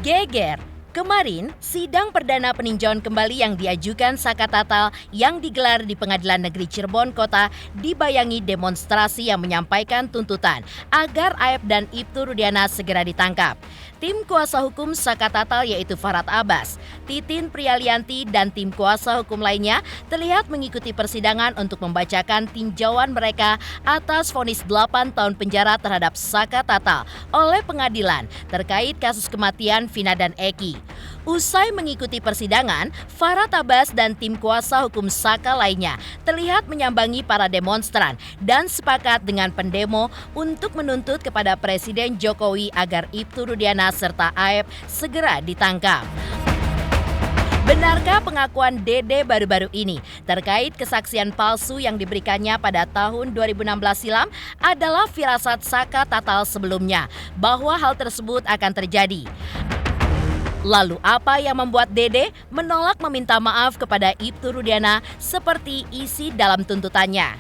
Geger. Kemarin, sidang perdana peninjauan kembali yang diajukan Saka Tatal yang digelar di Pengadilan Negeri Cirebon Kota dibayangi demonstrasi yang menyampaikan tuntutan agar Aep dan Ibtu Rudiana segera ditangkap. Tim kuasa hukum Saka Tatal yaitu Farhad Abbas, Titin Prialianti, dan tim kuasa hukum lainnya terlihat mengikuti persidangan untuk membacakan tinjauan mereka atas vonis 8 tahun penjara terhadap Saka Tatal oleh pengadilan terkait kasus kematian Vina dan Eki. Usai mengikuti persidangan, Farhad Abbas dan tim kuasa hukum Saka lainnya terlihat menyambangi para demonstran dan sepakat dengan pendemo untuk menuntut kepada Presiden Jokowi agar Ibtu Rudiana serta Aep segera ditangkap. Benarkah pengakuan Dede baru-baru ini terkait kesaksian palsu yang diberikannya pada tahun 2016 silam adalah firasat Saka Tatal sebelumnya bahwa hal tersebut akan terjadi? Lalu apa yang membuat Dede menolak meminta maaf kepada Ibtu Rudiana seperti isi dalam tuntutannya?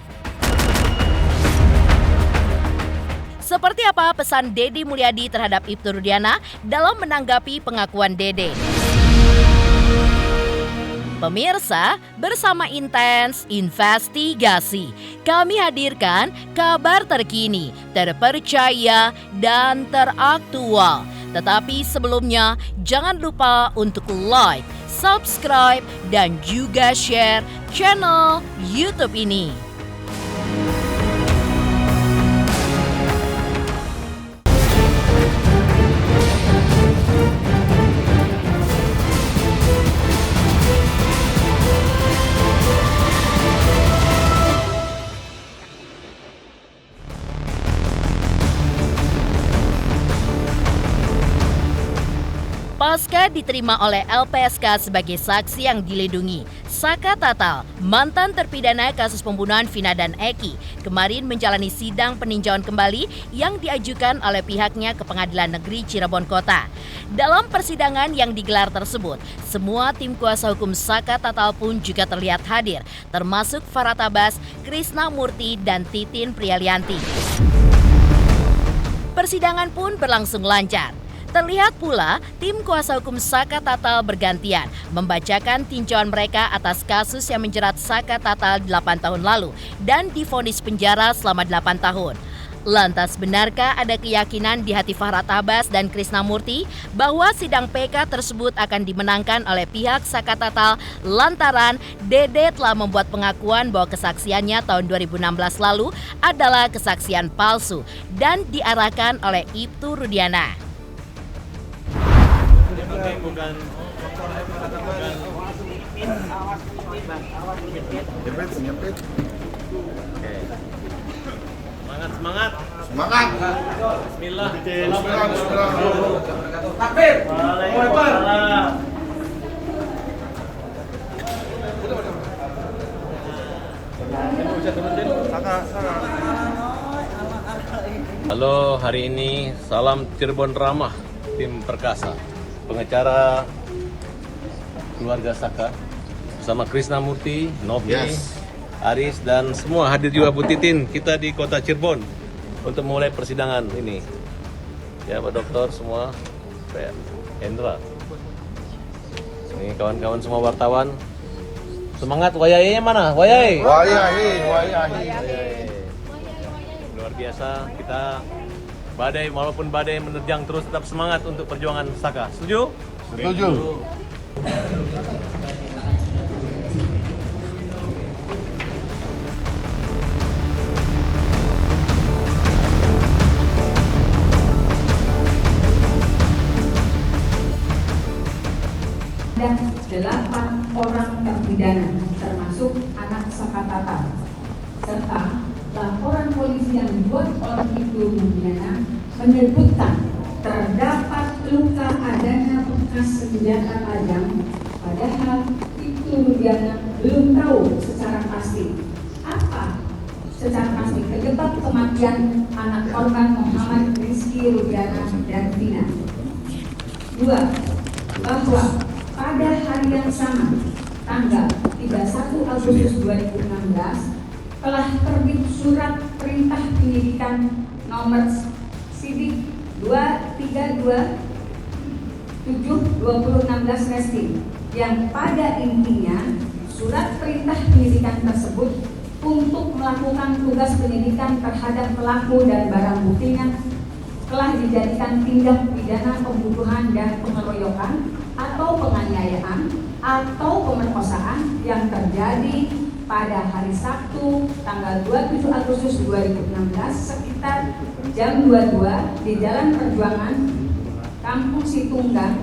Seperti apa pesan Deddy Mulyadi terhadap Ibtu Rudiana dalam menanggapi pengakuan Dede? Pemirsa, bersama Intens Investigasi, kami hadirkan kabar terkini, terpercaya, dan teraktual. Tetapi sebelumnya, jangan lupa untuk like, subscribe, dan juga share channel YouTube ini. Pasca diterima oleh LPSK sebagai saksi yang dilindungi, Saka Tatal, mantan terpidana kasus pembunuhan Vina dan Eki, kemarin menjalani sidang peninjauan kembali yang diajukan oleh pihaknya ke Pengadilan Negeri Cirebon Kota. Dalam persidangan yang digelar tersebut, semua tim kuasa hukum Saka Tatal pun juga terlihat hadir, termasuk Farhad Abbas, Krisna Murti, dan Titin Prialianti. Persidangan pun berlangsung lancar. Terlihat pula tim kuasa hukum Saka Tatal bergantian membacakan tinjauan mereka atas kasus yang menjerat Saka Tatal 8 tahun lalu dan divonis penjara selama 8 tahun. Lantas benarkah ada keyakinan di hati Farhad Abbas dan Krisna Murti bahwa sidang PK tersebut akan dimenangkan oleh pihak Saka Tatal lantaran Dede telah membuat pengakuan bahwa kesaksiannya tahun 2016 lalu adalah kesaksian palsu dan diarahkan oleh Ibtu Rudiana? Bukan. Nyempit. Semangat. Bismillah. Takbir. Waalaikumsalam. Halo, hari ini salam Cirebon ramah, tim Perkasa. Pengacara keluarga Saka bersama Krisna Murti, Novi, Aris, dan semua hadir juga Bu Titin. Kita di kota Cirebon untuk mulai persidangan ini. Ya Pak Dokter semua, Pak Hendra. Ini kawan-kawan semua wartawan. Semangat, wayainya mana? Wayai. Luar biasa, kita badai, walaupun badai menerjang terus tetap semangat untuk perjuangan Saka. Setuju? Setuju. Ada 8 orang terpidana, termasuk anak Saka Tatal, serta laporan polisi yang dibuat oleh Ibtu Rudiana menyebutkan terdapat luka adanya bekas senjata tajam, padahal Ibtu Rudiana belum tahu secara pasti penyebab kematian anak korban Muhammad Rizky Rudiana dan Vina. 2. Bahwa pada hari yang sama, tanggal 31 Agustus 2016, telah terbit surat perintah penyidikan nomor Sidik 232 7/2016 Reskrim yang pada intinya surat perintah penyidikan tersebut untuk melakukan tugas penyidikan terhadap pelaku dan barang buktinya telah dijadikan tindak pidana pembunuhan dan pengeroyokan atau penganiayaan atau pemerkosaan yang terjadi pada hari Sabtu tanggal 27 Agustus 2016 sekitar jam 22 di Jalan Perjuangan, Kampung Situnggang,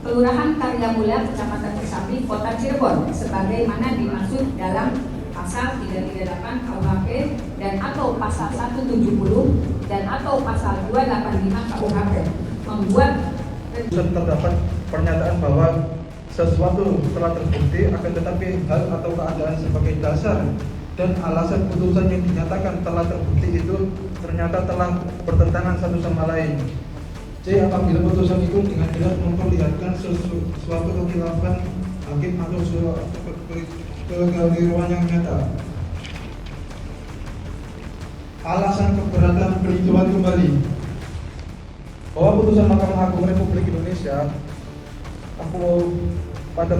Kelurahan Karya Mulia, Kecamatan Kesambi, Kota Cirebon, sebagaimana dimaksud dalam pasal 338 KUHP dan atau pasal 170 dan atau pasal 285 KUHP membuat terdapat pernyataan bahwa sesuatu telah terbukti, akan tetapi hal atau keadaan sebagai dasar dan alasan putusan yang dinyatakan telah terbukti itu ternyata telah bertentangan satu sama lain. C. Apabila putusan itu dengan jelas memperlihatkan suatu kekhilafan hakim atau kekeliruan yang nyata. Alasan keberatan peninjauan kembali bahwa putusan Mahkamah Agung Republik Indonesia pada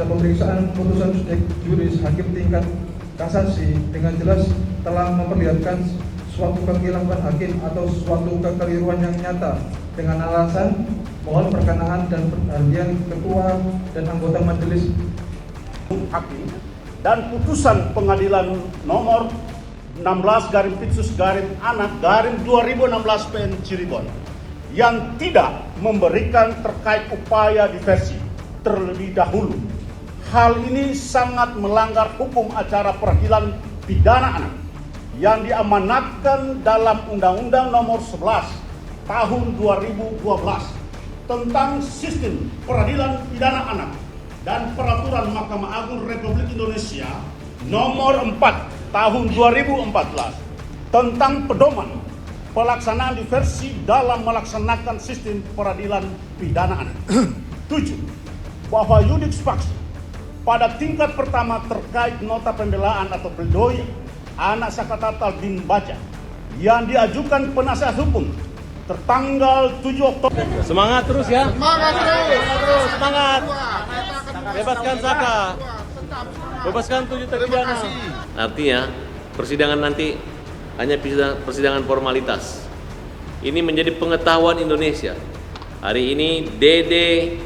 pemeriksaan putusan juris hakim tingkat kasasi dengan jelas telah memperlihatkan suatu kekhilafan hakim atau suatu kekeliruan yang nyata dengan alasan mohon perkenaan dan perhatian ketua dan anggota majelis hakim dan putusan pengadilan nomor 16/Pitsus/Anak/2016 PN Cirebon yang tidak memberikan terkait upaya diversi terlebih dahulu. Hal ini sangat melanggar hukum acara peradilan pidana anak yang diamanatkan dalam Undang-Undang Nomor 11 Tahun 2012 tentang Sistem Peradilan Pidana Anak dan Peraturan Mahkamah Agung Republik Indonesia Nomor 4 Tahun 2014 tentang pedoman pelaksanaan diversi dalam melaksanakan sistem peradilan pidana anak. 7. Bahwa yudiks faksi pada tingkat pertama terkait nota pembelaan atau pledoi anak Sakatatal bin Baja yang diajukan penasihat hukum tertanggal 7 Oktober. Semangat terus ya. Semangat. Bebaskan Saka. Bebaskan 7 terpidana. Artinya persidangan nanti hanya persidangan formalitas. Ini menjadi pengetahuan Indonesia. Hari ini Dede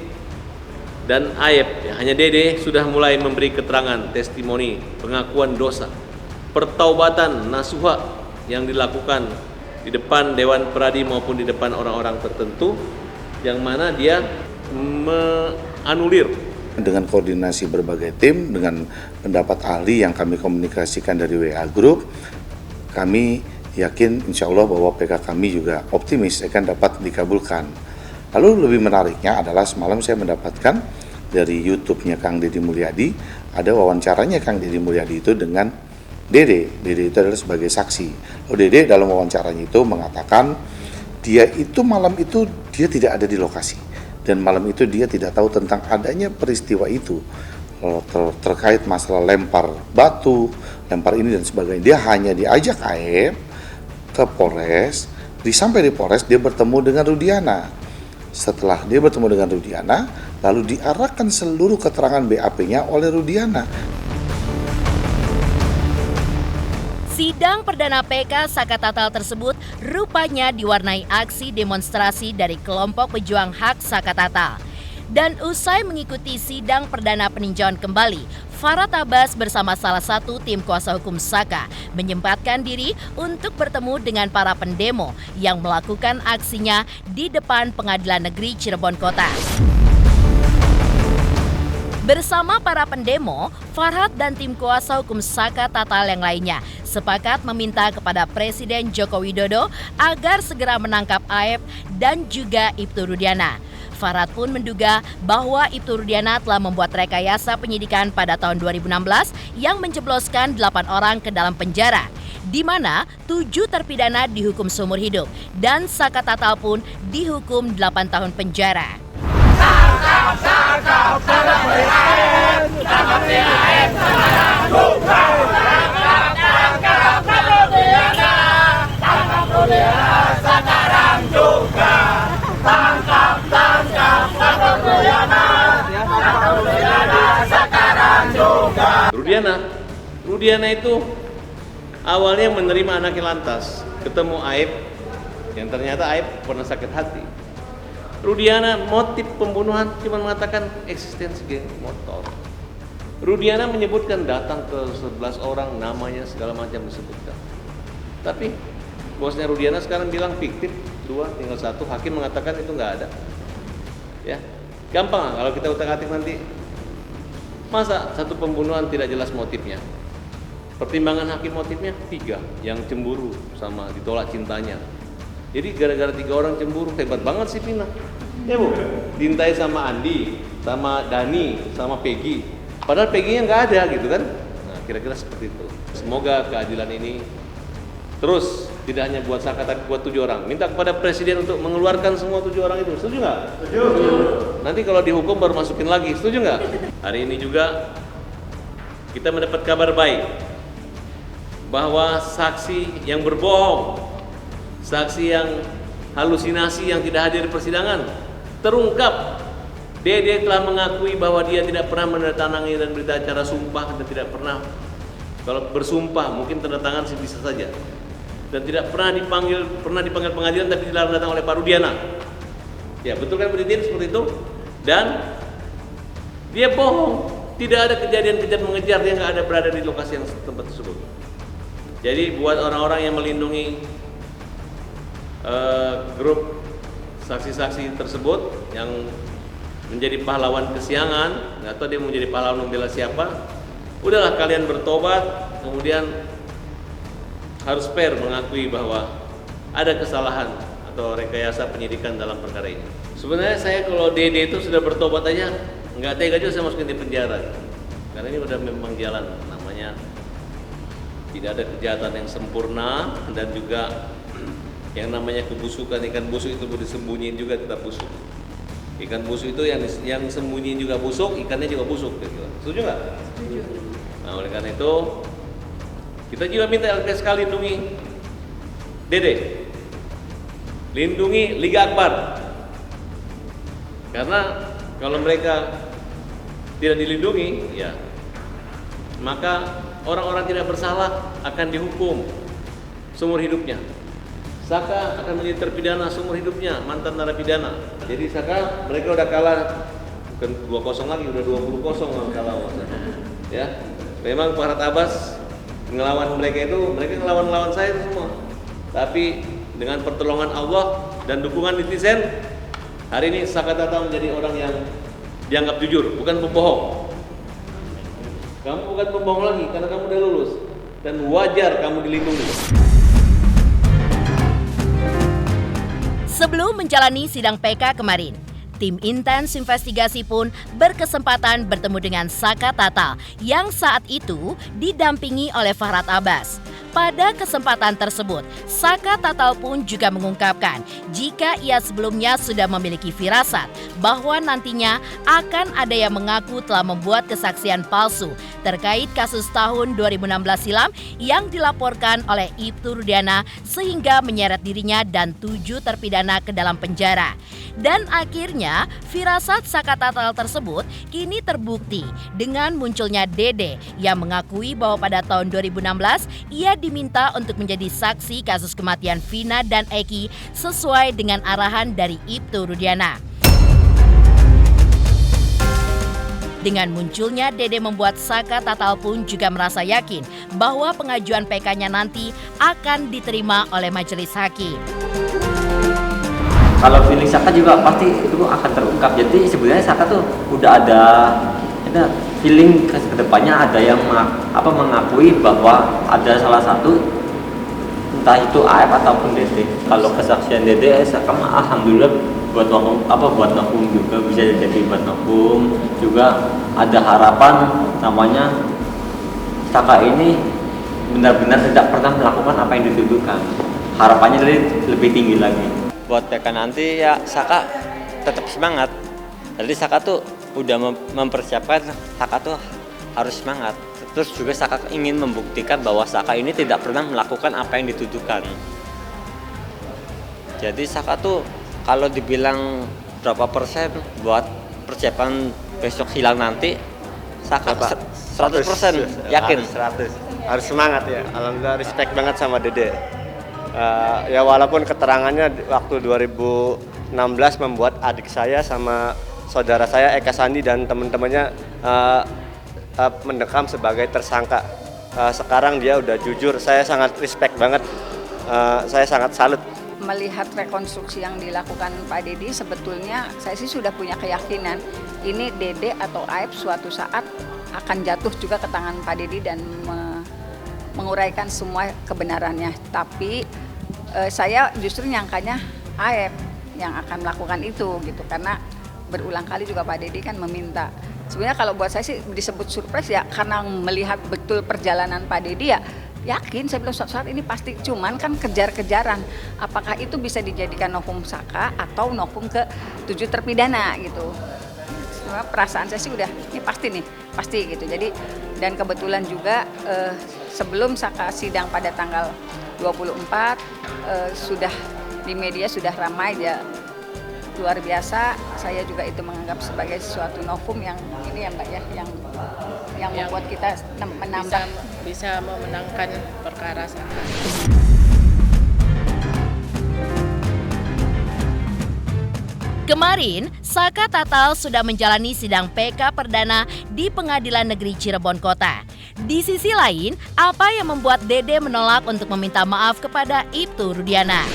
dan Aep, ya, hanya Dede sudah mulai memberi keterangan, testimoni, pengakuan dosa, pertaubatan nasuha yang dilakukan di depan Dewan Peradi maupun di depan orang-orang tertentu, yang mana dia menganulir. Dengan koordinasi berbagai tim, dengan pendapat ahli yang kami komunikasikan dari WA Group, kami yakin insya Allah bahwa PK kami juga optimis akan dapat dikabulkan. Lalu lebih menariknya adalah semalam saya mendapatkan dari YouTube-nya Kang Deddy Mulyadi, ada wawancaranya Kang Deddy Mulyadi itu dengan Dede. Dede itu adalah sebagai saksi. Lalu Dede dalam wawancaranya itu mengatakan dia itu malam itu dia tidak ada di lokasi dan malam itu dia tidak tahu tentang adanya peristiwa itu terkait masalah lempar batu, lempar ini dan sebagainya. Dia hanya diajak Aep ke Polres. Sampai di Polres dia bertemu dengan Rudiana. Setelah dia bertemu dengan Rudiana, lalu diarahkan seluruh keterangan BAP-nya oleh Rudiana. Sidang perdana PK Sakatatal tersebut rupanya diwarnai aksi demonstrasi dari kelompok pejuang hak Sakatatal. Dan usai mengikuti sidang perdana peninjauan kembali, Farhad Abbas bersama salah satu tim kuasa hukum Saka menyempatkan diri untuk bertemu dengan para pendemo yang melakukan aksinya di depan Pengadilan Negeri Cirebon Kota. Bersama para pendemo, Farhad dan tim kuasa hukum Sakatatal yang lainnya sepakat meminta kepada Presiden Joko Widodo agar segera menangkap Aep dan juga Ibtu Rudiana. Farhad pun menduga bahwa Ibtu Rudiana telah membuat rekayasa penyidikan pada tahun 2016 yang menjebloskan 8 orang ke dalam penjara, di mana 7 terpidana dihukum seumur hidup dan Sakatatal pun dihukum 8 tahun penjara. Sekarang juga tangkap Rudiana itu awalnya menerima anaknya lantas, ketemu Aib, yang ternyata Aib pernah sakit hati. Rudiana motif pembunuhan cuma mengatakan eksistensi geng motor. Rudiana menyebutkan datang ke 11 orang, namanya segala macam disebutkan. Tapi bosnya Rudiana sekarang bilang fiktif, 2 tinggal 1, hakim mengatakan itu nggak ada. Ya, gampang kalau kita utak-atik nanti. Masa satu pembunuhan tidak jelas motifnya? Pertimbangan hakim motifnya 3, yang cemburu sama ditolak cintanya. Jadi gara-gara 3 orang cemburu, hebat banget sih Vina. Ya Bu, diintai sama Andi, sama Dani, sama Peggy. Padahal Peggy-nya nggak ada gitu kan? Nah, kira-kira seperti itu. Semoga keadilan ini terus tidak hanya buat Saka tapi buat 7 orang. Minta kepada Presiden untuk mengeluarkan semua 7 orang itu. Setuju nggak? Setuju. Nanti kalau dihukum baru masukin lagi. Setuju nggak? Hari ini juga kita mendapat kabar baik bahwa saksi yang berbohong, saksi yang halusinasi yang tidak hadir di persidangan terungkap. Dede telah mengakui bahwa dia tidak pernah menandatangani dan berita acara sumpah dan tidak pernah, kalau bersumpah mungkin tanda tangan sih bisa saja, dan tidak pernah dipanggil pengadilan tapi dilarang datang oleh Pak Rudiana. Ya betul kan Bu Titin, seperti itu. Dan dia bohong, tidak ada kejadian kejar mengejar, dia nggak ada berada di lokasi yang tempat tersebut. Jadi buat orang-orang yang melindungi grup saksi-saksi tersebut yang menjadi pahlawan kesiangan, nggak tahu dia mau jadi pahlawan membela siapa, udahlah kalian bertobat, kemudian harus fair mengakui bahwa ada kesalahan atau rekayasa penyidikan dalam perkara ini. Sebenarnya saya kalau Dede itu sudah bertobat aja, nggak tega juga saya masukin di penjara, karena ini udah memang jalan, namanya tidak ada kejahatan yang sempurna, dan juga yang namanya kebusukan, ikan busuk itu disembunyiin juga tetap busuk. Ikan busuk itu yang sembunyiin juga busuk, ikannya juga busuk gitu. Setuju nggak? Setuju. Nah oleh karena itu kita juga minta LPSK lindungi Dede, lindungi Liga Akbar, karena kalau mereka tidak dilindungi, ya maka orang-orang tidak bersalah akan dihukum seumur hidupnya. Saka akan menjadi terpidana seumur hidupnya, mantan narapidana. Jadi Saka mereka udah kalah, bukan 2-0 lagi, udah 20-0 kalah. Ya, memang Farhad Abbas ngelawan mereka itu, mereka ngelawan saya itu semua. Tapi dengan pertolongan Allah dan dukungan netizen, hari ini Saka Tatal menjadi orang yang dianggap jujur, bukan pembohong. Kamu bukan pembohong lagi karena kamu udah lulus, dan wajar kamu dilindungi. Sebelum menjalani sidang PK kemarin, tim intens investigasi pun berkesempatan bertemu dengan Saka Tatal yang saat itu didampingi oleh Farhad Abbas. Pada kesempatan tersebut, Saka Tatal pun juga mengungkapkan jika ia sebelumnya sudah memiliki firasat bahwa nantinya akan ada yang mengaku telah membuat kesaksian palsu terkait kasus tahun 2016 silam yang dilaporkan oleh Ibtu Rudiana sehingga menyeret dirinya dan 7 terpidana ke dalam penjara. Dan akhirnya firasat Saka Tatal tersebut kini terbukti dengan munculnya Dede yang mengakui bahwa pada tahun 2016 ia diminta untuk menjadi saksi kasus kematian Vina dan Eki sesuai dengan arahan dari Ibtu Rudiana. Dengan munculnya Dede membuat Saka Tatal pun juga merasa yakin bahwa pengajuan PK-nya nanti akan diterima oleh majelis hakim. Kalau feeling Saka juga pasti itu akan terungkap. Jadi sebenarnya Saka tuh udah ada feeling ke depannya, ada yang mengakui bahwa ada salah satu, entah itu AF ataupun Dede. Kalau kesaksian Dede, Saka alhamdulillah buat hukum juga, bisa jadi buat hukum juga. Ada harapan namanya Saka ini benar-benar tidak pernah melakukan apa yang dituduhkan. Harapannya lebih tinggi lagi. Buat PK nanti ya Saka tetap semangat. Jadi Saka tuh udah mempersiapkan, Saka tuh harus semangat. Terus juga Saka ingin membuktikan bahwa Saka ini tidak pernah melakukan apa yang dituduhkan. Jadi Saka tuh kalau dibilang berapa persen buat persiapan besok silang nanti, Saka 100% yakin. 100. Harus semangat ya. Alhamdulillah respect banget sama Dede. Ya walaupun keterangannya waktu 2016 membuat adik saya sama saudara saya Eka Sandi dan teman-temannya mendekam sebagai tersangka. Sekarang dia udah jujur. Saya sangat respect banget. Saya sangat salut. Melihat rekonstruksi yang dilakukan Pak Dedi, sebetulnya saya sih sudah punya keyakinan ini Dede atau Aib suatu saat akan jatuh juga ke tangan Pak Dedi dan menguraikan semua kebenarannya. Tapi saya justru nyangkanya Aib yang akan melakukan itu gitu, karena berulang kali juga Pak Dedi kan meminta. Sebenarnya kalau buat saya sih disebut surprise ya karena melihat betul perjalanan Pak Dedi ya. Yakin, saya bilang suatu saat ini pasti, cuman kan kejar-kejaran. Apakah itu bisa dijadikan novum saka atau novum ke 7 terpidana gitu. Perasaan saya sih udah, ini pasti gitu. Jadi, dan kebetulan juga sebelum saka sidang pada tanggal 24, sudah di media sudah ramai ya, luar biasa. Saya juga itu menganggap sebagai suatu novum yang ini ya Mbak ya, yang membuat kita menambah bisa memenangkan perkara saka. Kemarin, Saka Tatal sudah menjalani sidang PK perdana di Pengadilan Negeri Cirebon Kota. Di sisi lain, apa yang membuat Dede menolak untuk meminta maaf kepada Ibtu Rudiana?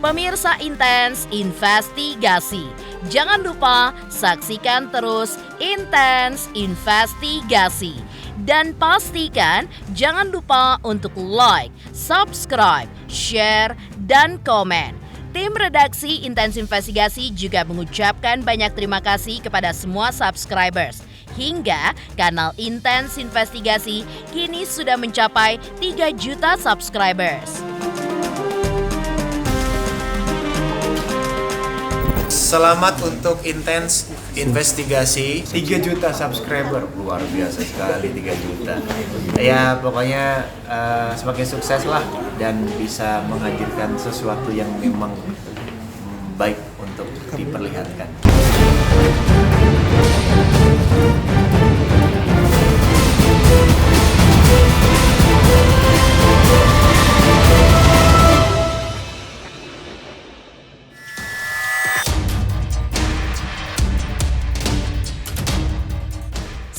Pemirsa Intens Investigasi, jangan lupa saksikan terus Intens Investigasi. Dan pastikan jangan lupa untuk like, subscribe, share, dan komen. Tim redaksi Intens Investigasi juga mengucapkan banyak terima kasih kepada semua subscribers. Hingga kanal Intens Investigasi kini sudah mencapai 3 juta subscribers. Selamat untuk Intens Investigasi 3 juta subscriber, luar biasa sekali 3 juta. Ya pokoknya semakin sukses lah dan bisa menghadirkan sesuatu yang memang baik untuk diperlihatkan.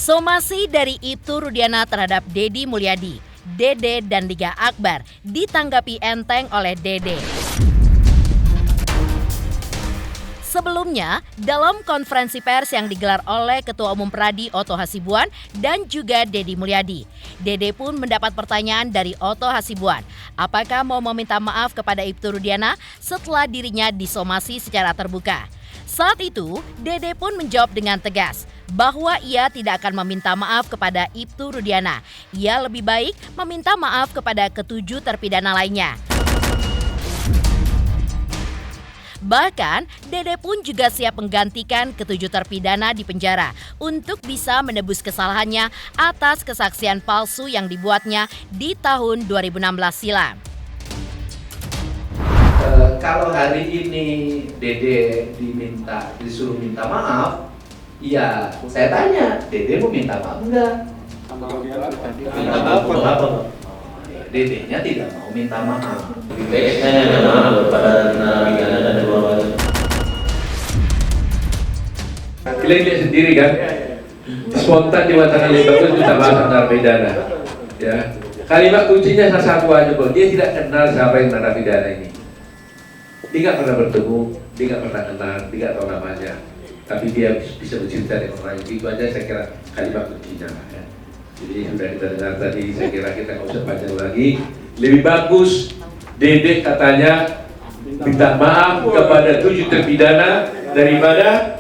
Somasi dari Ibtu Rudiana terhadap Deddy Mulyadi, Dede dan Liga Akbar ditanggapi enteng oleh Dede. Sebelumnya, dalam konferensi pers yang digelar oleh Ketua Umum Pradi Oto Hasibuan dan juga Deddy Mulyadi, Dede pun mendapat pertanyaan dari Oto Hasibuan, apakah mau meminta maaf kepada Ibtu Rudiana setelah dirinya disomasi secara terbuka. Saat itu, Dede pun menjawab dengan tegas bahwa ia tidak akan meminta maaf kepada Ibtu Rudiana. Ia lebih baik meminta maaf kepada ke-7 terpidana lainnya. Bahkan, Dede pun juga siap menggantikan ke-7 terpidana di penjara untuk bisa menebus kesalahannya atas kesaksian palsu yang dibuatnya di tahun 2016 silam. Kalau hari ini Dede disuruh minta maaf, ya saya tanya, Dede mau minta maaf enggak? Minta maaf apa? Dedenya tidak mau minta maaf. Kalian lihat sendiri kan, spontan di mata kalian bagus minta maaf narapidana. Ya, kalimat kuncinya satu aja kok, dia tidak kenal siapa yang narapidana ini. Dia nggak pernah bertemu, dia nggak pernah kenal, dia nggak tahu namanya. Tapi dia bisa bercerita dengan orang lain. Itu aja saya kira kalimat kuncinya. Ya. Jadi sudah kita dengar tadi, saya kira kita nggak usah panjang lagi. Lebih bagus Dede katanya minta maaf kepada 7 terpidana daripada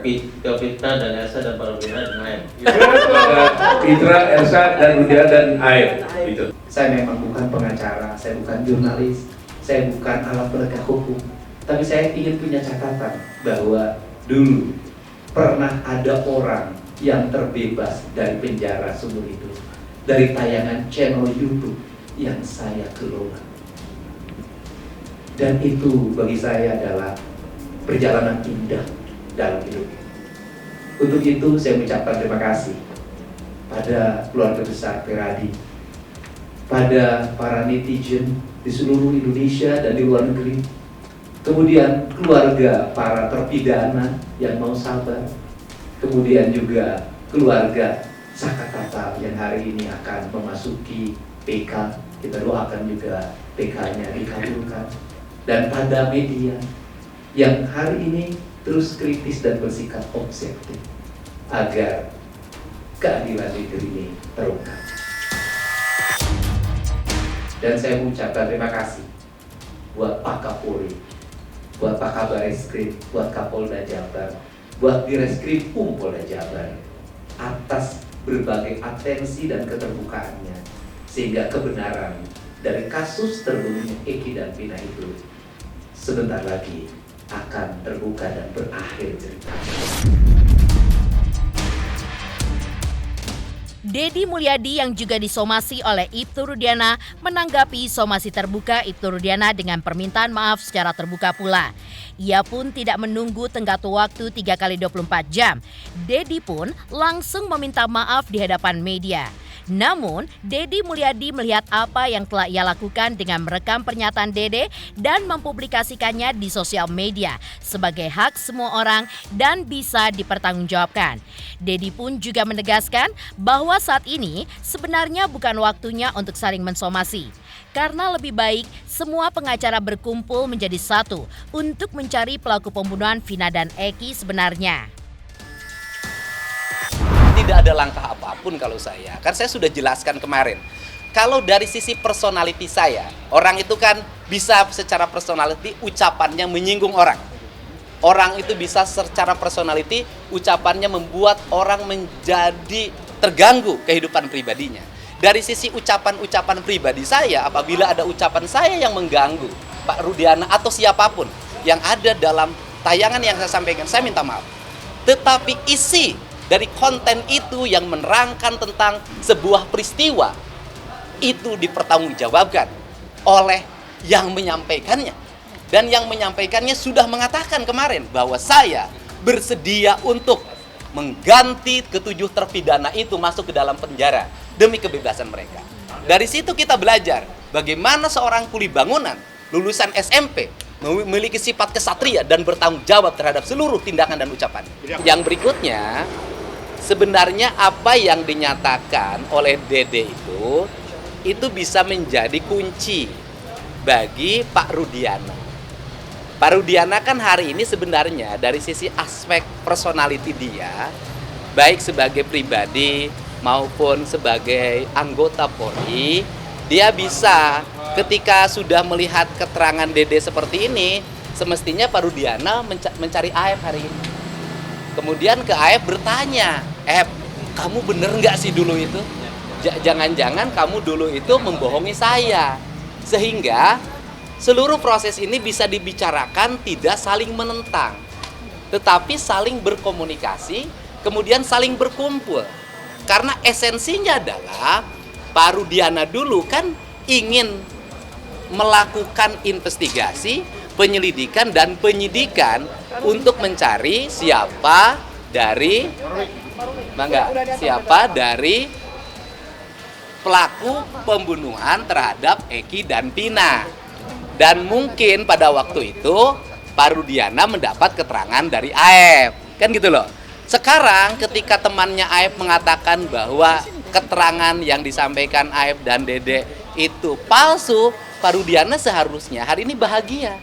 Pitra dan Elsa dan para Rudiana dan Aib. Pitra, Elsa dan Rudiana dan Aib. Gitu. Saya memang bukan pengacara, saya bukan jurnalis, saya bukan alat penegak hukum. Tapi saya ingin punya catatan bahwa dulu pernah ada orang yang terbebas dari penjara seumur hidup dari tayangan channel YouTube yang saya kelola. Dan itu bagi saya adalah perjalanan indah dalam hidup ini. Untuk itu saya mengucapkan terima kasih pada keluarga besar Peradi, pada para netizen di seluruh Indonesia dan di luar negeri, kemudian keluarga para terpidana yang mau sabar, kemudian juga keluarga Saka Tatal yang hari ini akan memasuki PK. Kita doakan juga PK-nya dikabulkan. Dan pada media yang hari ini terus kritis dan bersikap objektif agar keadilan negeri ini terungkap. Dan saya mengucapkan terima kasih buat Pak Kapolri, buat Pak Kabar Eskrim, buat Kapolda Jabar, buat Direskrim Polda Jabar atas berbagai atensi dan keterbukaannya, sehingga kebenaran dari kasus terbunuhnya Eki dan Pina itu sebentar lagi akan terbuka dan berakhir ceritanya. Deddy Mulyadi yang juga disomasi oleh Ibtu Rudiana menanggapi somasi terbuka Ibtu Rudiana dengan permintaan maaf secara terbuka pula. Ia pun tidak menunggu tenggat waktu 3x24 jam. Deddy pun langsung meminta maaf di hadapan media. Namun, Deddy Mulyadi melihat apa yang telah ia lakukan dengan merekam pernyataan Dede dan mempublikasikannya di sosial media sebagai hak semua orang dan bisa dipertanggungjawabkan. Deddy pun juga menegaskan bahwa saat ini sebenarnya bukan waktunya untuk saling mensomasi. Karena lebih baik semua pengacara berkumpul menjadi satu untuk mencari pelaku pembunuhan Vina dan Eki sebenarnya. Tidak ada langkah apapun kalau saya. Kan saya sudah jelaskan kemarin. Kalau dari sisi personality saya, orang itu kan bisa secara personality ucapannya menyinggung orang. Orang itu bisa secara personality ucapannya membuat orang menjadi terganggu kehidupan pribadinya. Dari sisi ucapan-ucapan pribadi saya, apabila ada ucapan saya yang mengganggu Pak Rudiana atau siapapun yang ada dalam tayangan yang saya sampaikan, saya minta maaf. Tetapi isi dari konten itu yang menerangkan tentang sebuah peristiwa itu dipertanggungjawabkan oleh yang menyampaikannya. Dan yang menyampaikannya sudah mengatakan kemarin bahwa saya bersedia untuk mengganti ketujuh terpidana itu masuk ke dalam penjara demi kebebasan mereka. Dari situ kita belajar bagaimana seorang kuli bangunan lulusan SMP memiliki sifat kesatria dan bertanggung jawab terhadap seluruh tindakan dan ucapan. Yang berikutnya, sebenarnya apa yang dinyatakan oleh Dede itu bisa menjadi kunci bagi Pak Rudiana. Pak Rudiana kan hari ini sebenarnya dari sisi aspek personality dia, baik sebagai pribadi maupun sebagai anggota Polri, dia bisa ketika sudah melihat keterangan Dede seperti ini, semestinya Pak Rudiana mencari AF hari ini. Kemudian ke AF bertanya, kamu bener nggak sih dulu itu? Jangan-jangan kamu dulu itu membohongi saya. Sehingga seluruh proses ini bisa dibicarakan tidak saling menentang, tetapi saling berkomunikasi, kemudian saling berkumpul. Karena esensinya adalah Pak Rudiana dulu kan ingin melakukan investigasi, penyelidikan dan penyidikan untuk mencari siapa dari pelaku pembunuhan terhadap Eki dan Pina. Dan mungkin pada waktu itu Pak Rudiana mendapat keterangan dari AF, kan gitu loh. Sekarang ketika temannya AF mengatakan bahwa keterangan yang disampaikan AF dan Dede itu palsu, Pak Rudiana seharusnya hari ini bahagia.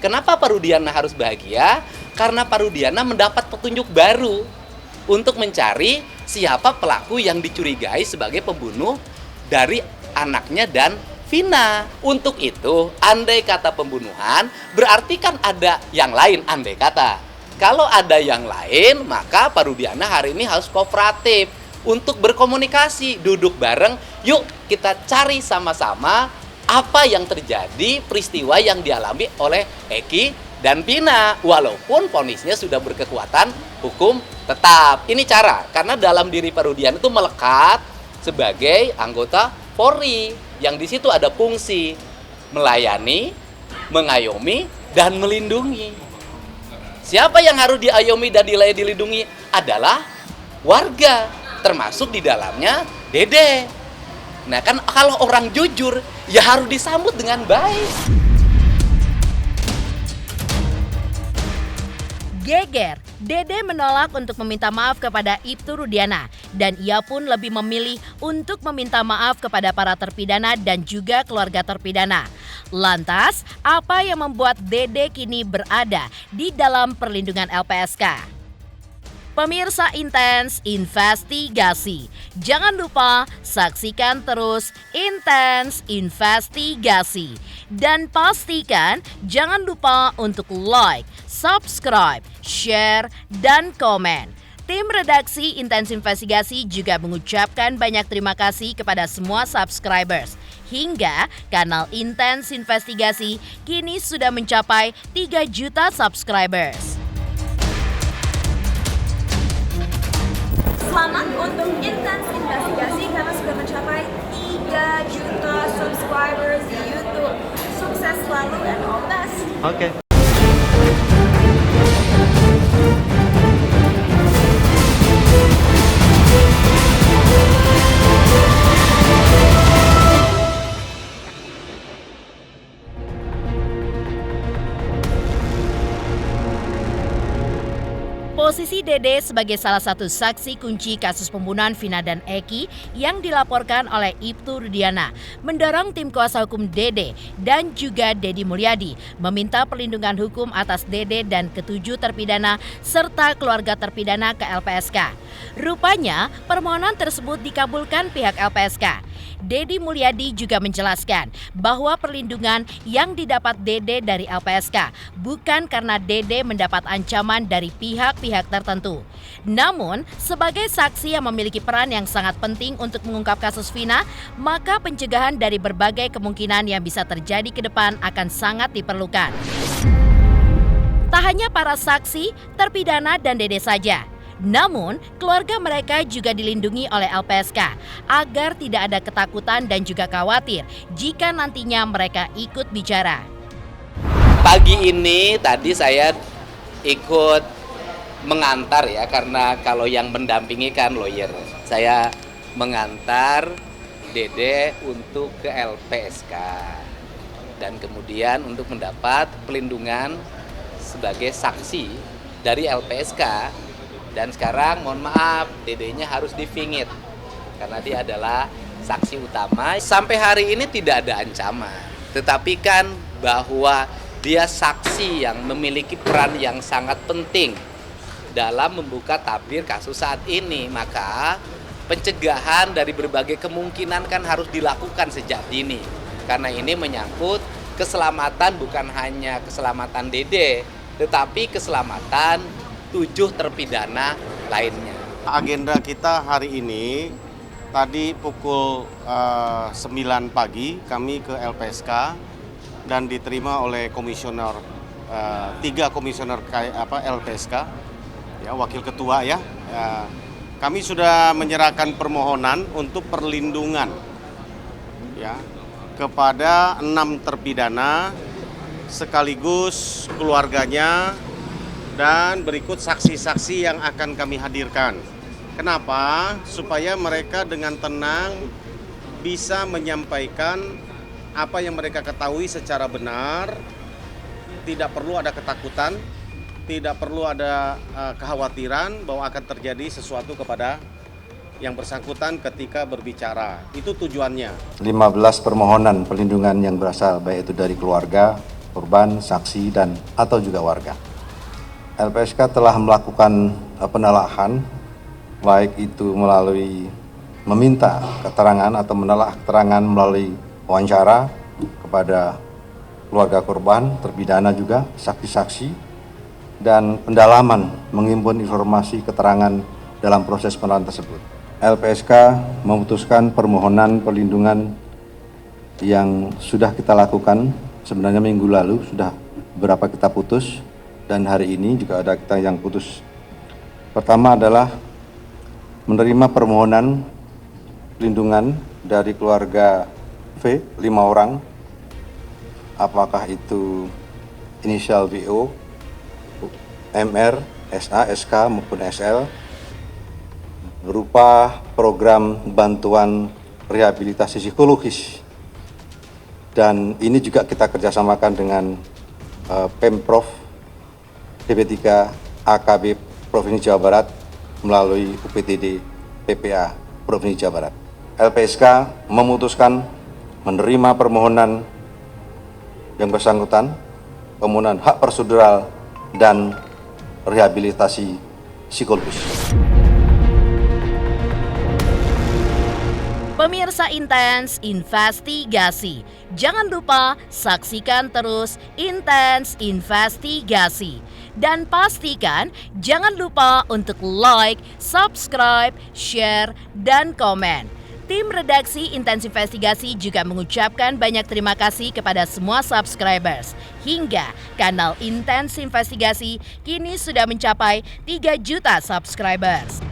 Kenapa Pak Rudiana harus bahagia? Karena Pak Rudiana mendapat petunjuk baru untuk mencari siapa pelaku yang dicurigai sebagai pembunuh dari anaknya dan Vina. Untuk itu, andai kata pembunuhan, berarti kan ada yang lain andai kata. Kalau ada yang lain, maka Pak Rudiana hari ini harus kooperatif untuk berkomunikasi, duduk bareng, yuk kita cari sama-sama apa yang terjadi, peristiwa yang dialami oleh Eki dan Pina, walaupun vonisnya sudah berkekuatan hukum tetap. Ini cara, karena dalam diri Pak Rudiana itu melekat sebagai anggota Polri, yang di situ ada fungsi melayani, mengayomi, dan melindungi. Siapa yang harus diayomi dan dilindungi adalah warga, termasuk di dalamnya Dede. Nah kan kalau orang jujur ya harus disambut dengan baik. Geger, Dede menolak untuk meminta maaf kepada Ibtu Rudiana dan ia pun lebih memilih untuk meminta maaf kepada para terpidana dan juga keluarga terpidana. Lantas, apa yang membuat Dede kini berada di dalam perlindungan LPSK? Pemirsa Intens Investigasi, jangan lupa saksikan terus Intens Investigasi. Dan pastikan jangan lupa untuk like, subscribe, share, dan komen. Tim redaksi Intens Investigasi juga mengucapkan banyak terima kasih kepada semua subscribers. Hingga kanal Intens Investigasi kini sudah mencapai 3 juta subscribers. Selamat untuk Intens Investigasi karena sudah mencapai 3 juta subscribers di YouTube. Sukses selalu and all the best. Oke. Posisi Dede sebagai salah satu saksi kunci kasus pembunuhan Vina dan Eki yang dilaporkan oleh Ibtu Rudiana mendorong tim kuasa hukum Dede dan juga Dedi Mulyadi meminta perlindungan hukum atas Dede dan ketujuh terpidana serta keluarga terpidana ke LPSK. Rupanya permohonan tersebut dikabulkan pihak LPSK. Dedi Mulyadi juga menjelaskan bahwa perlindungan yang didapat Dede dari LPSK bukan karena Dede mendapat ancaman dari pihak-pihak tertentu. Namun, sebagai saksi yang memiliki peran yang sangat penting untuk mengungkap kasus Vina, maka pencegahan dari berbagai kemungkinan yang bisa terjadi ke depan akan sangat diperlukan. Tak hanya para saksi, terpidana, dan Dede saja. Namun, keluarga mereka juga dilindungi oleh LPSK agar tidak ada ketakutan dan juga khawatir jika nantinya mereka ikut bicara. Pagi ini tadi saya ikut mengantar ya, karena kalau yang mendampingi kan lawyer. Saya mengantar Dede untuk ke LPSK dan kemudian untuk mendapat pelindungan sebagai saksi dari LPSK. Dan sekarang mohon maaf, Dedenya harus difingit karena dia adalah saksi utama. Sampai hari ini tidak ada ancaman, tetapi kan bahwa dia saksi yang memiliki peran yang sangat penting dalam membuka tabir kasus saat ini. Maka pencegahan dari berbagai kemungkinan kan harus dilakukan sejak dini, karena ini menyangkut keselamatan, bukan hanya keselamatan Dede, tetapi keselamatan 7 terpidana lainnya. Agenda kita hari ini, tadi pukul 9 pagi kami ke LPSK dan diterima oleh komisioner, 3 komisioner LPSK, ya, wakil ketua ya. Kami sudah menyerahkan permohonan untuk perlindungan ya kepada 6 terpidana sekaligus keluarganya. Dan berikut saksi-saksi yang akan kami hadirkan. Kenapa? Supaya mereka dengan tenang bisa menyampaikan apa yang mereka ketahui secara benar. Tidak perlu ada ketakutan, tidak perlu ada kekhawatiran bahwa akan terjadi sesuatu kepada yang bersangkutan ketika berbicara. Itu tujuannya. 15 permohonan perlindungan yang berasal baik itu dari keluarga, korban, saksi, dan atau juga warga. LPSK telah melakukan penelaahan, baik itu melalui meminta keterangan atau menelaah keterangan melalui wawancara kepada keluarga korban, terpidana juga, saksi-saksi, dan pendalaman menghimpun informasi keterangan dalam proses penelaahan tersebut. LPSK memutuskan permohonan perlindungan yang sudah kita lakukan, sebenarnya minggu lalu sudah beberapa kita putus, dan hari ini juga ada kita yang putus. Pertama adalah menerima permohonan perlindungan dari keluarga V, 5 orang, apakah itu inisial VO, MR, SA, SK maupun SL berupa program bantuan rehabilitasi psikologis. Dan ini juga kita kerjasamakan dengan Pemprov DP3 AKB Provinsi Jawa Barat melalui UPTD PPA Provinsi Jawa Barat. LPSK memutuskan menerima permohonan yang bersangkutan, permohonan hak prosedural dan rehabilitasi psikologis. Pemirsa Intens Investigasi, jangan lupa saksikan terus Intens Investigasi. Dan pastikan jangan lupa untuk like, subscribe, share, dan komen. Tim redaksi Intens Investigasi juga mengucapkan banyak terima kasih kepada semua subscribers. Hingga kanal Intens Investigasi kini sudah mencapai 3 juta subscribers.